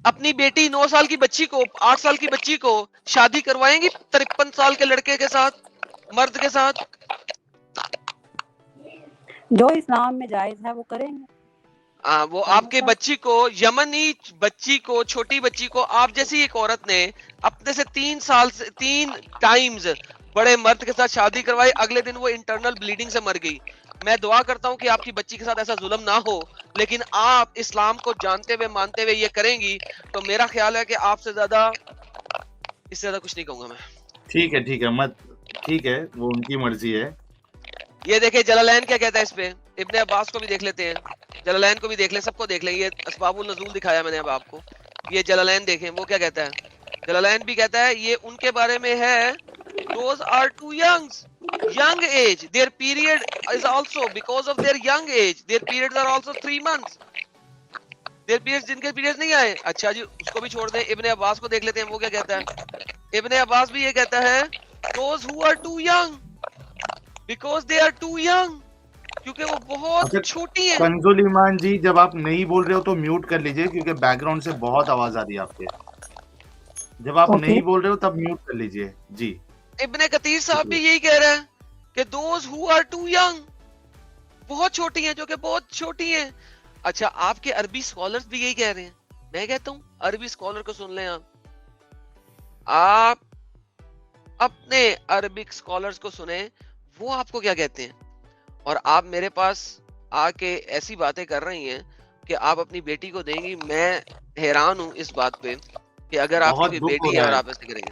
अपनी बेटी 9 साल की बच्ची को, 8 साल की बच्ची को शादी करवाएंगी 53 साल के लड़के के साथ, मर्द के साथ? जो इस्लाम में जायज है वो करेंगे। वो आपके बच्ची को, यमनी बच्ची को, छोटी बच्ची को, आप जैसी एक औरत ने अपने से 3 टाइम्स बड़े मर्द के साथ शादी करवाई, अगले दिन वो इंटरनल ब्लीडिंग से मर गई। मैं दुआ करता हूँ कि आपकी बच्ची के साथ ऐसा जुल्म ना हो, लेकिन आप इस्लाम को जानते हुए मानते हुए ये करेंगी, तो मेरा ख्याल है कि आपसे ज्यादा, इससे ज्यादा कुछ नहीं कहूंगा मैं। ठीक है, मत, ठीक है, वो उनकी मर्जी है। ये देखे जलालैन क्या कहता है इस पे, इब्ने अब्बास को भी देख लेते हैं, जलालैन को भी देख ले, सबको देख ले। ये असबाबुल नज़ूल दिखाया मैंने अब आपको, ये जलालैन देखें वो क्या कहता है। जलालैन भी कहता है ये उनके बारे में है, those are too young age, their period is also because of their young age, their periods are also 3 months, their periods, जिनके periods नहीं आए। अच्छा जी, उसको भी छोड़ दें, इब्ने अब्बास को देख लेते हैं वो क्या कहता है। इब्ने अब्बास भी ये कहता है those who are too young because they are too young, क्योंकि वो बहुत छोटी है। कंजुल ईमान जी, जब आप नहीं बोल रहे हो तो म्यूट कर लीजिए, क्योंकि बैकग्राउंड से बहुत आवाज आ रही है आपके। जब आप नहीं बोल रहे हो तब म्यूट कर लीजिए जी। इब्ने कतीर साहब भी यही कह रहा है कि those who are too young, बहुत छोटी हैं, जो कि बहुत छोटी हैं। अच्छा, आपके अरबी स्कॉलर्स भी यही कह रहे हैं। मैं कहता हूँ अरबी स्कॉलर को सुन लें आप अपने अरबिक स्कॉलर्स को सुने, वो आपको क्या कहते हैं। और आप मेरे पास आके ऐसी बातें कर रही हैं कि आप अपनी बेटी को देंगी। मैं हैरान हूँ इस बात पे कि अगर आपकी बेटी है और आप ऐसे करेंगे।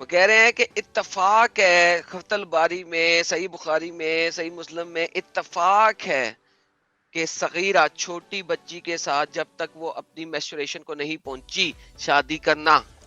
वो कह रहे हैं कि इत्तफाक है, खतल बारी में, सही बुखारी में, सही मुस्लिम में इत्तफाक है कि सगीरा, छोटी बच्ची के साथ जब तक वो अपनी मैस्चुरेशन को नहीं पहुंची, शादी करना।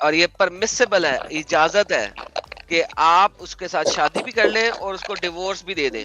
और ये परमिसिबल है, इजाजत है कि आप उसके साथ शादी भी कर लें और उसको डिवोर्स भी दे दें।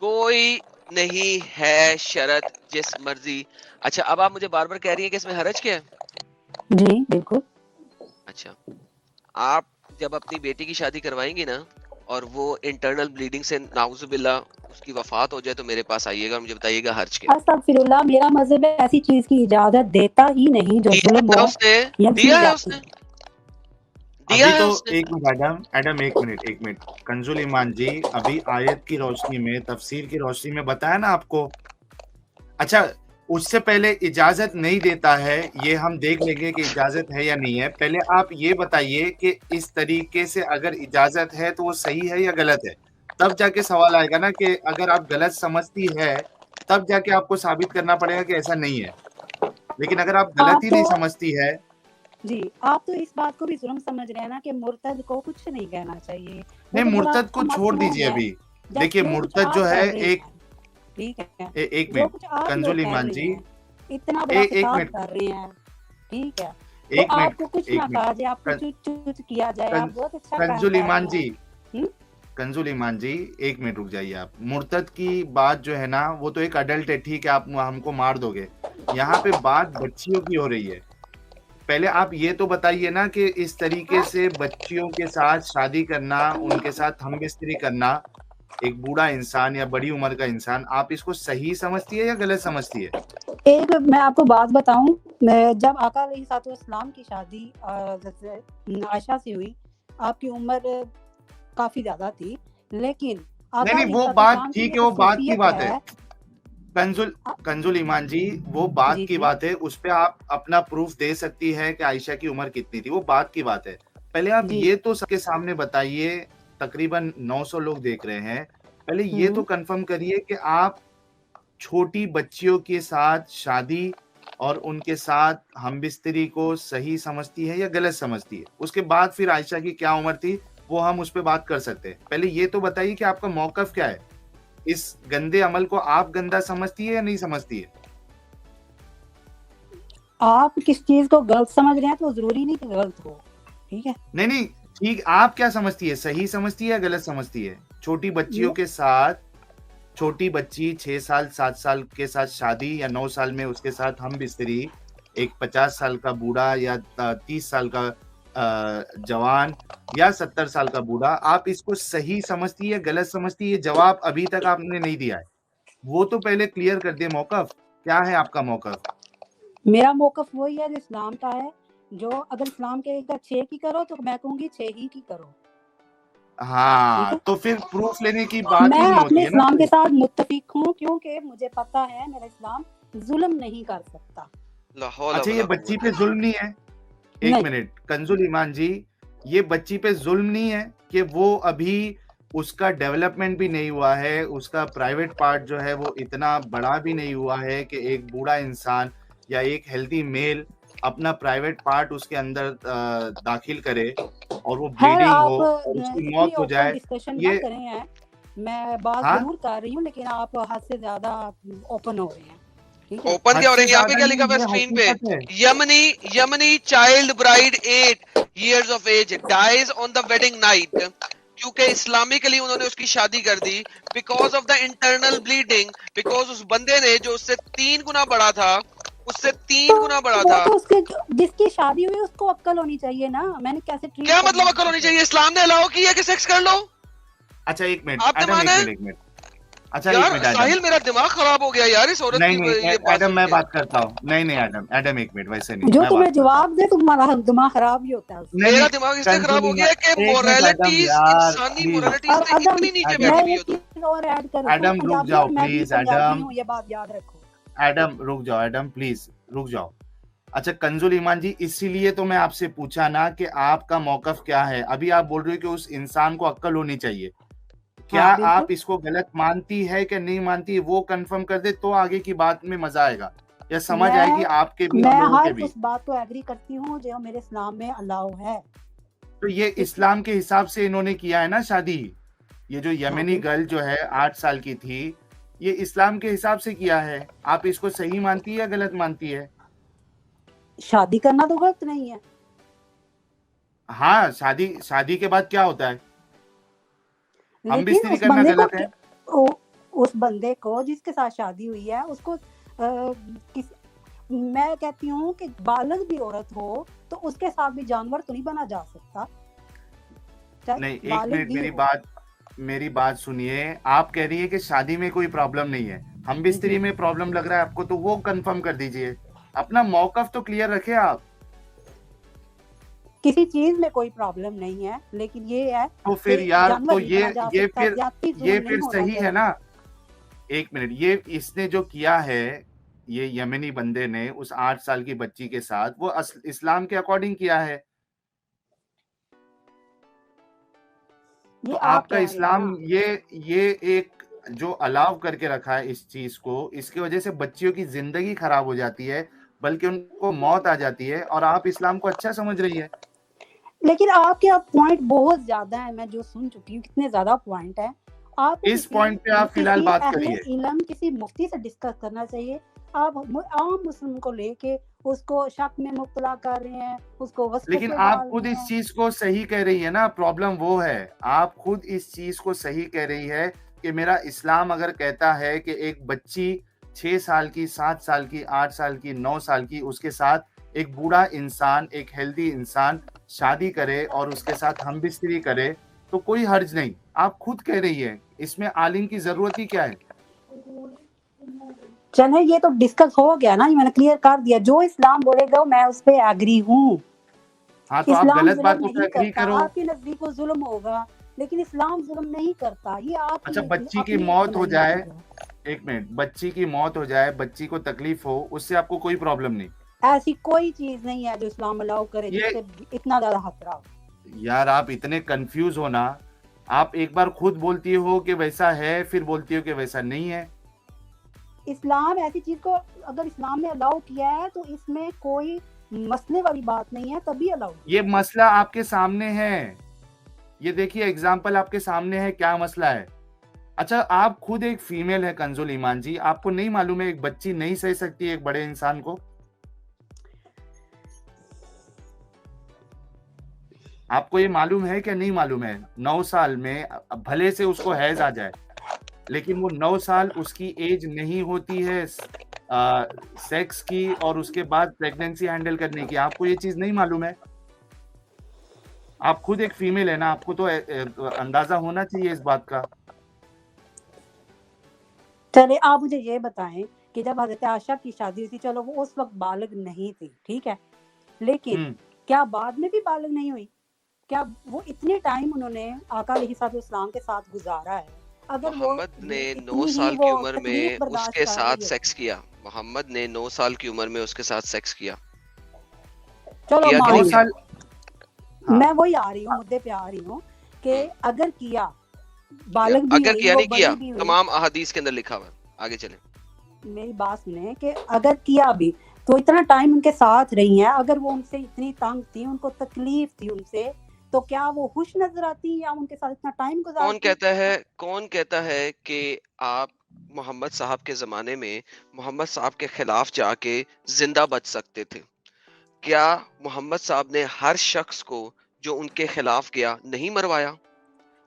कोई नहीं है शरत जिस मर्जी। अच्छा, अब आप मुझे बार बार कह रही हैं कि इसमें हरज क्या है? जी बिल्कुल। अच्छा, आप जब अपनी बेटी की शादी करवाएंगी ना और वो इंटरनल ब्लीडिंग से नाउजुबिल्ला उसकी वफात हो जाए, तो मेरे पास आइएगा और मुझे बताइएगा हर्ज क्या। अस्तगफिरुल्लाह, मेरा मज़हब ऐसी चीज की इजाजत देता ही नहीं जो जुल्म हो। दिया है उसने। अभी तो एक मिनट एडम, एक मिनट कंजुल ईमान जी, अभी आयत की रोशनी में, तफसीर की रोशनी में बताया ना आपको। अच्छा, उससे पहले इजाजत नहीं देता है, ये हम देख लेंगे कि इजाजत है या नहीं है। पहले आप ये बताइए कि इस तरीके से अगर इजाजत है तो वो सही है या गलत है, तब जाके सवाल आएगा ना कि अगर आप गलत समझती है तब जाके आपको साबित करना पड़ेगा कि ऐसा नहीं है। लेकिन अगर आप गलत ही नहीं समझती है जी, आप तो इस बात को भी जुर्म समझ रहे हैं ना कि मुर्तद को कुछ नहीं कहना चाहिए। नहीं, मुर्तद को छोड़ दीजिए अभी। देखिए, मुर्तद जो है एक, ठीक है, एक मिनट कंजुल ईमान जी, इतना बड़ा खिताब कर रहे हैं, ठीक है, तो आपको कुछ ना कहा जाए, आपको चुप किया जाए, आप बहुत अच्छा कंजुल ईमान जी, कंजुल ईमान जी, एक मिनट रुक जाइए आप। मुर्तद की बात जो है ना, वो तो एक अडल्ट है, ठीक है, आप हमको मार दोगे। यहाँ पे बात बच्चियों की हो रही है। पहले आप ये तो बताइए ना कि इस तरीके से बच्चियों के साथ शादी करना, उनके साथ हमबिस्तरी करना, एक बूढ़ा इंसान या बड़ी उम्र का इंसान, आप इसको सही समझती है या गलत समझती है? एक मैं आपको बात बताऊं, जब आका अलैहिस्सलाम की शादी आयशा से हुई, आपकी उम्र काफी ज्यादा थी, लेकिन नहीं, वो बात ठीक है, वो बात की बात है कंजुल ईमान जी, वो बात की बात है, उस पे आप अपना प्रूफ दे सकती है कि आयशा की उम्र कितनी थी, वो बात की बात है। पहले आप ये तो सबके सामने बताइए, तकरीबन 900 लोग देख रहे हैं, पहले ये तो कंफर्म करिए कि आप छोटी बच्चियों के साथ शादी और उनके साथ हमबिस्तरी को सही समझती है या गलत समझती है? उसके बाद फिर आयशा की क्या उम्र थी वो हम उस पे बात कर सकते हैं। पहले ये तो बताइए कि आपका मौकफ क्या है? इस गंदे अमल को आप गंदा समझती है या नहीं समझती है? आप किस चीज को गलत समझ रहे हैं तो जरूरी नहीं कि गलत हो, ठीक है? नहीं, ठीक, आप क्या समझती है? सही समझती है या गलत समझती है? छोटी बच्चियों के साथ, छोटी बच्ची 6 साल 7 साल के साथ शादी या 9 साल में उसके साथ हम बिस्तरी, एक 50 साल का बूढ़ा या 30 साल का जवान या 70 साल का बूढ़ा, आप इसको सही समझती है या गलत समझती है? ये जवाब अभी तक आपने नहीं दिया है, वो तो पहले क्लियर कर दे। मौकफ क्या है आपका मौकफ? मेरा मौकफ वही है जो इस्लाम का है, जो अगर इस्लाम कहेगा 6 की करो तो मैं कहूंगी 6 ही की करो। हाँ, तो फिर प्रूफ लेने की बात ही मैं नहीं होती अपने है ना। इस्लाम के साथ मुत्तफिक हूँ क्योंकि मुझे पता है मेरा इस्लाम जुल्म नहीं कर सकता। अच्छा, ये बच्ची पे जुल्म नहीं है? एक मिनट कंजुल ईमान जी, ये बच्ची पे जुल्म नहीं है कि वो अभी उसका डेवलपमेंट भी नहीं हुआ है, उसका प्राइवेट पार्ट जो है वो इतना बड़ा भी नहीं हुआ है कि एक बूढ़ा इंसान या एक हेल्दी मेल अपना प्राइवेट पार्ट उसके अंदर दाखिल करे और वो ब्लीडिंग हो और उसकी मौत हो जाए। ये मैं बात जरूर कर रही हूँ लेकिन आप हद से ज्यादा ओपन हो रहे हैं। ओपन क्या हो रहे हैं? यहाँ पे क्या लिखा हुआ है स्क्रीन पे? यमनी child bride 8 years of age dies on the wedding night, क्योंकि इस्लामिकली उन्होंने उसकी शादी कर दी because of the internal bleeding, because उस बंदे ने जो उससे 3 गुना बड़ा था, उससे 3 गुना बड़ा था। तो उसके जिसकी शादी हुई उसको अक्ल होनी चाहिए ना। मैंने कैसे ट्रीट क्या मतलब अक्ल होनी चाहिए? इस्लाम ने अलाउ किया कि सेक्स कर लो? अच्छा एक मिनट, आपने माना? एक मिनट अच्छा यार, एक मिनट साहिल मेरा दिमाग खराब हो गया यार इस औरत की ये एडम मैं बात करता हूँ। नहीं एडम एक मिनट, वैसे नहीं जो तुम्हें जवाब दे तुम्हारा दिमाग खराब ही होता है। मेरा दिमाग इसलिए खराब हो गया कि मोरालिटीज, इंसानी मोरालिटीज से इतनी नीचे बैठी हुई हो तुम। एडम रुक जाओ प्लीज, ये बात याद रखो। एडम रुक जाओ, एडम प्लीज रुक जाओ। अच्छा कंजुल ईमान जी, इसीलिए तो मैं आपसे पूछा ना कि आपका मौकफ क्या है। अभी आप बोल रहे हो कि उस इंसान को अक्ल होनी चाहिए। क्या आप इसको गलत मानती है कि नहीं मानती है, वो कंफर्म कर दे तो आगे की बात में मजा आएगा या समझ आएगी आपके भी और लोगों के भी। मैं उस बात को एग्री करती हूँ जो मेरे इस्लाम में अलाउ है। तो ये इस्लाम के हिसाब से इन्होंने किया है ना शादी। ये जो यमनी गर्ल जो है 8 साल की थी, ये इस्लाम के हिसाब से किया है। आप इसको सही मानती है या गलत मानती है? शादी करना तो गलत नहीं है। हाँ, शादी के बाद क्या होता है? हम भी लेकिन करना गलत है। उस बंदे को जिसके साथ शादी हुई है उसको मैं कहती हूँ कि बालिग भी औरत हो तो उसके साथ भी जानवर तो नहीं बना जा सकता। नहीं, एक मिनट मेरी बात सुनिए। आप कह रही है कि शादी में कोई प्रॉब्लम नहीं है, हम बिस्तरी में प्रॉब्लम लग रहा है आपको, तो वो कंफर्म कर दीजिए। अपना मौकफ तो क्लियर रखे आप। किसी चीज में कोई प्रॉब्लम नहीं है, लेकिन ये है तो फिर यार तो ये फिर सही है ना। एक मिनट, ये इसने जो किया है ये यमनी बंदे ने उस 8 साल की बच्ची के साथ, वो इस्लाम के अकॉर्डिंग किया है। तो आपका इस्लाम ये एक जो अलाउ करके रखा है इस चीज को, इसकी वजह से बच्चियों की जिंदगी खराब हो जाती है, बल्कि उनको मौत आ जाती है, और आप इस्लाम को अच्छा समझ रही है। लेकिन आपके पॉइंट बहुत ज्यादा है, मैं जो सुन चुकी हूँ कितने ज्यादा पॉइंट है। आप इस पॉइंट पे आप फिलहाल बात करिए। इल्म किसी मुफ्ती से डिस्कस करना चाहिए। आप आम मुस्लिम को लेके उसको शक में मुब्तला कर रहे हैं, उसको लेकिन आप खुद इस चीज को सही कह रही है ना। प्रॉब्लम वो है, आप खुद इस चीज को सही कह रही है कि मेरा इस्लाम अगर कहता है कि एक बच्ची 6 साल की, 7 साल की, 8 साल की, 9 साल की, उसके साथ एक बूढ़ा इंसान, एक हेल्दी इंसान शादी करे और उसके साथ हमबिस्तरी करे तो कोई हर्ज नहीं। आप खुद कह रही है, इसमें आलिम की जरूरत ही क्या है? चले, ये तो डिस्कस हो गया ना, मैंने क्लियर कर दिया। जो इस्लाम बोलेगा मैं उस पे एग्री हूँ। हाँ, तो आप गलत बात को एग्री करो। आपके नजदीक वो जुल्म होगा, लेकिन इस्लाम जुल्म नहीं करता। ये आप अच्छा, बच्ची की मौत हो जाए, एक मिनट, बच्ची की मौत हो जाए, बच्ची को तकलीफ हो, उससे आपको कोई प्रॉब्लम नहीं? ऐसी कोई चीज नहीं है जो इस्लाम अलाउ करे जिससे इतना ज्यादा खतरा हो। यार आप इतने कंफ्यूज हो ना। आप एक बार खुद बोलती हो कि वैसा है, फिर बोलती हो कि वैसा नहीं है। इस्लाम ऐसी चीज को अगर इस्लाम ने अलाउ किया है तो इसमें कोई मसले वाली बात नहीं है, तभी अलाउ। ये मसला आपके सामने है, ये देखिए एग्जाम्पल आपके सामने है, क्या मसला है। अच्छा, आप खुद एक फीमेल है कंजुल ईमान जी, आपको नहीं मालूम है एक बच्ची नहीं सह सकती एक बड़े इंसान को? आपको ये मालूम है क्या नहीं मालूम है? 9 साल में भले से उसको हैज आ जाए, लेकिन वो 9 साल उसकी एज नहीं होती है सेक्स की और उसके बाद प्रेगनेंसी हैंडल करने की। आपको ये चीज नहीं मालूम है? आप खुद एक फीमेल है ना, आपको तो अंदाजा होना चाहिए इस बात का। चले आप मुझे ये बताएं कि जब हजरत आयशा की शादी हुई थी, चलो वो उस वक्त बालिग नहीं थी, ठीक है, लेकिन क्या बाद में भी बालिग नहीं हुई? क्या वो इतने टाइम उन्होंने आका अलैहिस्सलाम के साथ गुजारा है? अगर मोहम्मद ने 9 साल की उम्र में उसके साथ सेक्स किया, मोहम्मद ने 9 साल की उम्र में उसके साथ सेक्स किया। चलो 9 साल मैं वही आ रही हूँ, मुद्दे पे आ रही हूँ कि अगर किया, बालिग भी अगर किया नहीं किया, भी तमाम अहादीस के अंदर लिखा हुआ है। आगे चले, मेरी बात सुने कि अगर किया भी तो इतना टाइम उनके साथ रही है, अगर वो उनसे इतनी तंग थी, उनको तकलीफ थी उनसे, तो क्या वो खुश नजर आती या उनके साथ इतना टाइम गुजारती? कौन कहता है कि आप मोहम्मद साहब के जमाने में मोहम्मद साहब के खिलाफ जाके जिंदा बच सकते थे? क्या मोहम्मद साहब ने हर शख्स को जो उनके खिलाफ गया नहीं मरवाया?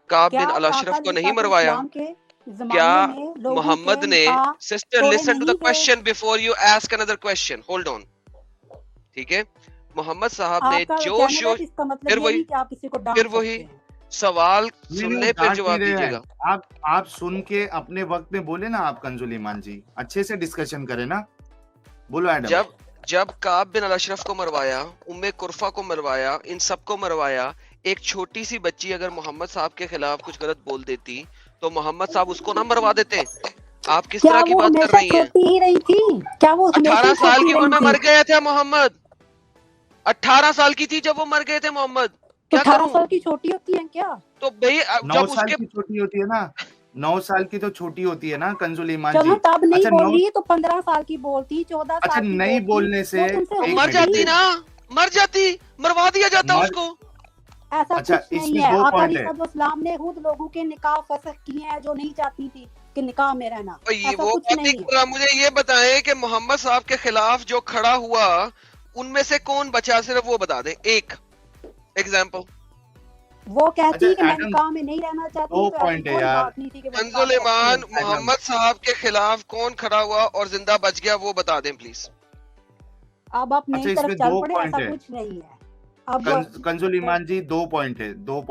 काब बिन अल-अशरफ को नहीं मरवाया? क्या मोहम्मद ने, sister listen to the question before you ask another question, hold on, ठीक है? मोहम्मद साहब ने जो फिर वही सवाल सुनने पर जवाब दीजिएगा। आप सुन के अपने वक्त में बोले ना, आप कंजुल ईमान जी अच्छे से डिस्कशन करें ना, बोलो एडम। जब काब बिन अल-अशरफ को मरवाया, उम्मे कुरफा को मरवाया, इन सबको मरवाया, एक छोटी सी बच्ची अगर मोहम्मद साहब के खिलाफ कुछ गलत बोल देती तो मोहम्मद साहब उसको ना मरवा देते? आप किस तरह की बात कर रही हैं? क्या वो 18 साल की उम्र में मर गए थे मोहम्मद, 18 साल की थी जब वो मर गए थे मोहम्मद। क्या करूं? 18 साल की छोटी होती है क्या? तो भाई 9 साल की छोटी होती है ना, 9 साल की तो छोटी होती है ना कंजुल ईमान जी। तब नहीं बोली तो 15 साल की बोलती, 14 साल की नहीं बोलने से मर जाती ना, मर जाती, मरवा दिया जाता उसको। ऐसा कुछ नहीं है। आका अलैहिस्सलाम ने खुद लोगों के निकाह फसख किए हैं जो नहीं चाहती थी कि निकाह में रहना। वो बात नहीं है। मुझे ये बताएं कि मोहम्मद साहब के खिलाफ जो खड़ा हुआ उनमें से कौन बचा, सिर्फ वो बता दे एक एग्जांपल। वो कहती है कि मैं निकाह में नहीं रहना चाहती। 2 पॉइंट है यार। कंजुल ईमान, मोहम्मद साहब के खिलाफ कौन खड़ा हुआ और जिंदा बच गया वो बता दें प्लीज। अब आप नई तरफ चल पड़े, ऐसा कुछ नहीं है। कंजुल ईमान जी 2 पॉइंट है, 2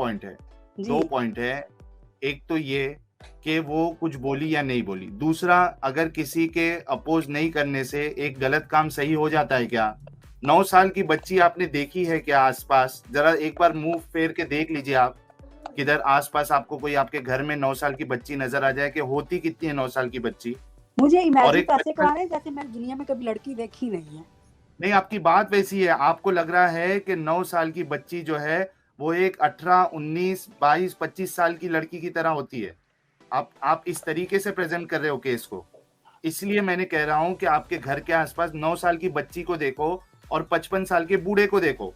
पॉइंट है। एक तो ये कि वो कुछ बोली या नहीं बोली, दूसरा अगर किसी के अपोज नहीं करने से एक गलत काम सही हो जाता है क्या? 9 साल की बच्ची आपने देखी है क्या आसपास? जरा एक बार मुंह फेर के देख लीजिए आप, किधर आसपास आपको कोई आपके घर में 9 साल की बच्ची नजर आ जाए कि होती कितनी है 9 साल की बच्ची? मुझे इमेजिन कैसे करा रहे जैसे मैं दुनिया में कभी लड़की देखी नहीं है। नहीं, आपकी बात वैसी है, आपको लग रहा है कि 9 साल की बच्ची जो है वो एक 18, 19, 22, 25 साल की लड़की की तरह होती है। आप इस तरीके से प्रेजेंट कर रहे हो केस को, इसलिए मैंने कह रहा हूं कि आपके घर के आसपास 9 साल की बच्ची को देखो और 55 साल के बूढ़े को देखो।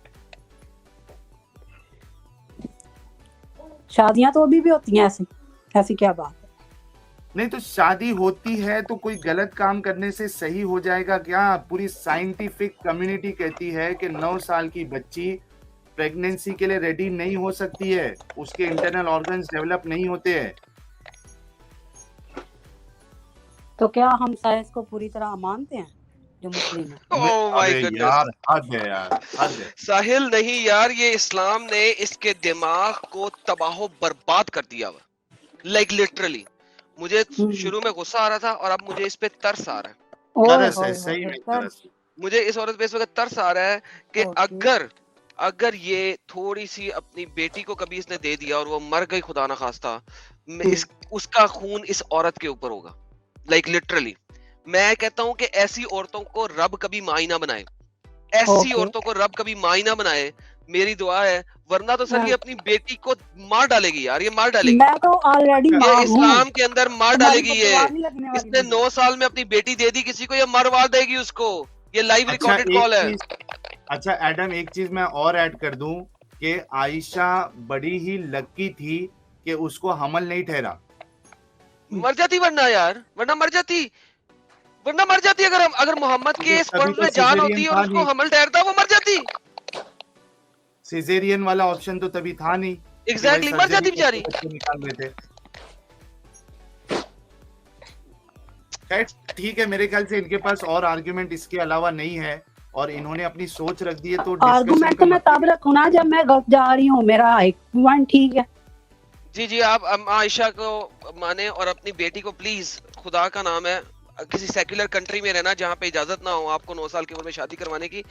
शादियां तो अभी भी होती हैं ऐसी क्या बात है? नहीं तो शादी होती है तो कोई गलत काम करने से सही हो जाएगा क्या? पूरी साइंटिफिक कम्युनिटी कहती है कि 9 साल की बच्ची प्रेगनेंसी के लिए रेडी नहीं हो सकती है, उसके इंटरनल ऑर्गन्स डेवलप नहीं होते हैं। तो क्या हम साइंस को पूरी तरह मानते हैं जो मुस्लिम है? ओह माय गॉड यार, हद है यार, हद है। साहिल नहीं यार, ये इस्लाम ने इसके दिमाग को तबाह बर्बाद कर दिया हुआ, लाइक लिटरली। मुझे शुरू में गुस्सा आ रहा था और अब मुझे इस पे तरस आ रहा है। सही में तरस। मुझे इस औरत पे इस वक्त तरस आ रहा है कि अगर ये थोड़ी सी अपनी बेटी को कभी इसने दे दिया और वो मर गई खुदा ना खास्ता, उसका खून इस औरत के ऊपर होगा, लाइक लिटरली। मैं कहता हूं कि ऐसी औरतों को रब कभी माई ना बनाए, ऐसी औरतों को रब कभी माई ना बनाए मेरी दुआ है, वरना तो सर ये अपनी बेटी को मार डालेगी यार, ये मार डालेगी। मैं तो ऑलरेडी ये इस्लाम के अंदर मार डालेगी ये। इसने 9 साल में अपनी बेटी दे दी किसी को, ये मरवा देगी उसको। ये लाइव रिकॉर्डेड कॉल है। अच्छा एडम, एक चीज मैं और ऐड कर दूं कि आयशा बड़ी ही लकी थी कि उसको हमल नहीं ठहरा। मर जाती वरना यार, वरना मर जाती अगर मोहम्मद के स्पर्म में जान होती और उसको हमल ठहरता, वो मर जाती। सिजेरियन वाला ऑप्शन तो तभी था नहीं। एग्जैक्टली, मर जाती बेचारी। निकाल रहे थे। ठीक है, मेरे ख्याल से इनके पास और आर्गुमेंट इसके अलावा नहीं है और इन्होंने अपनी सोच रख दी है। तो आर्गुमेंट तो मैं तब रखूं ना जब मैं गलत जा रही हूँ, मेरा एक पॉइंट ठीक है। जी आप आयशा को माने और अपनी बेटी को प्लीज, खुदा का नाम है, किसी सेक्युलर कंट्री में रहना जहाँ पे इजाजत ना हो आपको 9 साल की उम्र में शादी करवाने की।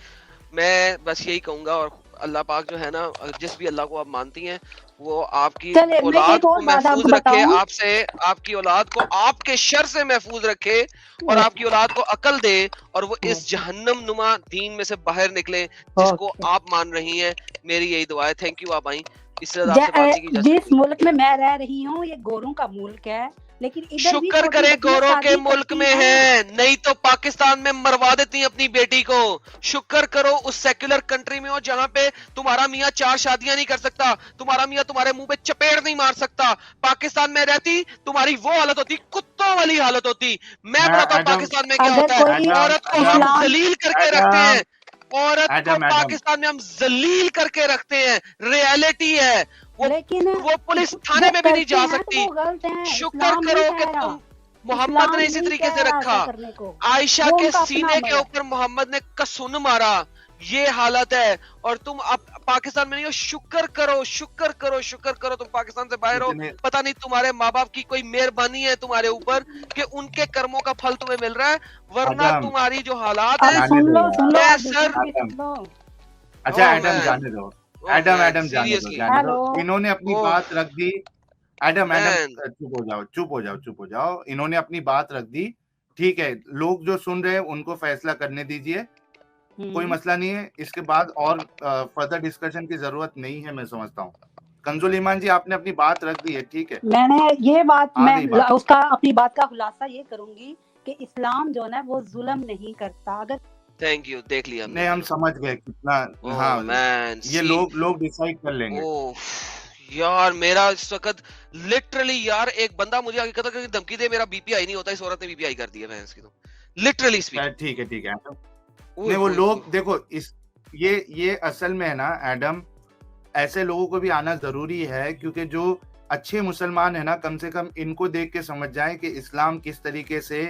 मैं बस यही कहूंगा, और अल्लाह पाक जो है ना, जिस भी अल्लाह को आप मानती हैं, वो आपकी औलाद को महफूज रखे, आपसे, आपकी औलाद को आपके शर से महफूज रखे और आपकी औलाद को अकल दे और वो इस जहन्नम नुमा दीन में से बाहर निकले जिसको आप मान रही हैं। मेरी यही दुआ है। थैंक यू आप आई। जिस मुल्क में मैं रह रही हूँ ये गोरों का मुल्क है, लेकिन इधर शुक्र करें गोरों के मुल्क में है, नहीं तो पाकिस्तान में मरवा देती अपनी बेटी को। शुक्र करो उस सेक्युलर कंट्री में हो जहां पे तुम्हारा मियाँ 4 शादियां नहीं कर सकता, तुम्हारा मियाँ तुम्हारे मुंह पे चपेट नहीं मार सकता। पाकिस्तान में रहती तुम्हारी वो हालत होती, कुत्तों वाली हालत होती। मैं बताता हूँ पाकिस्तान में क्या होता है। औरत को हम जलील करके रखते हैं, औरत को पाकिस्तान में हम जलील करके रखते हैं। रियलिटी है वो पुलिस थाने में भी नहीं जा सकती। शुक्र करो कि तुम मोहम्मद ने इसी तरीके से रखा। आयशा के सीने के ऊपर मोहम्मद ने कसून मारा, ये हालत है। और तुम अब पाकिस्तान में नहीं हो। शुक्र करो तुम पाकिस्तान से बाहर हो। पता नहीं तुम्हारे माँ बाप की कोई मेहरबानी है तुम्हारे ऊपर कि उनके कर्मों का फल तुम्हें मिल रहा है, वरना तुम्हारी जो हालात है अच्छा एडम जाने दो, एडम जाने दो। इन्होंने अपनी बात रख दी। एडम चुप हो जाओ। इन्होंने अपनी बात रख दी, ठीक है। लोग जो सुन रहे हैं उनको फैसला करने दीजिए, कोई मसला नहीं है। इसके बाद और फर्दर डिस्कशन की जरूरत नहीं है, मैं समझता हूँ। कंजुल ईमान जी, आपने अपनी बात रख दी है, ठीक है। मैंने ये बात, मैं उसका अपनी बात का खुलासा ये करूंगी कि इस्लाम जो है वो जुल्म नहीं करता। अगर थैंक यू, देख लिया नहीं, हम समझ गए कितना। हाँ मैन, ये लोग डिसाइड कर लेंगे। यार मेरा इस वक्त लिटरली यार एक बंदा मुझे आगे कहता कि धमकी दे, मेरा बीपीआई नहीं होता, इस औरत ने बीपीआई कर दिया भैंस की। तो लिटरली स्पीक, ठीक है। नहीं, वो लोग देखो, इस ये असल में है ना एडम, ऐसे लोगों को भी आना जरूरी है, क्योंकि जो अच्छे मुसलमान है ना, कम से कम इनको देख के समझ जाए कि इस्लाम किस तरीके से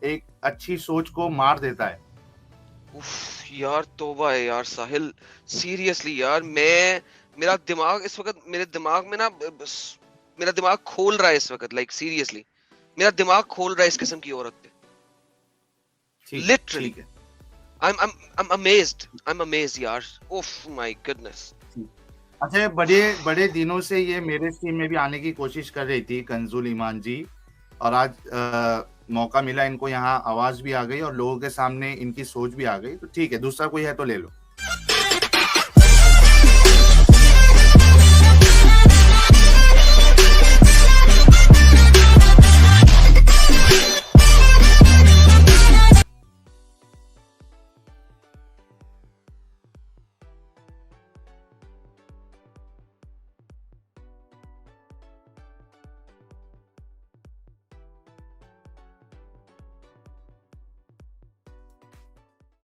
एक अच्छी सोच को मार देता है। यार तौबा है यार साहिल, सीरियसली यार। मेरा दिमाग इस वक्त, मेरे दिमाग में ना, मेरा दिमाग खोल रहा है इस वक्त। लाइक सीरियसली मेरा दिमाग खोल रहा है इस किस्म की औरत पे। लिटरली I'm amazed यार। Oh my goodness. अच्छा, बड़े दिनों से ये मेरे स्ट्रीम में भी आने की कोशिश कर रही थी कंजुल ईमान जी, और आज मौका मिला इनको, यहाँ आवाज भी आ गई और लोगों के सामने इनकी सोच भी आ गई। तो ठीक है, दूसरा कोई है तो ले लो।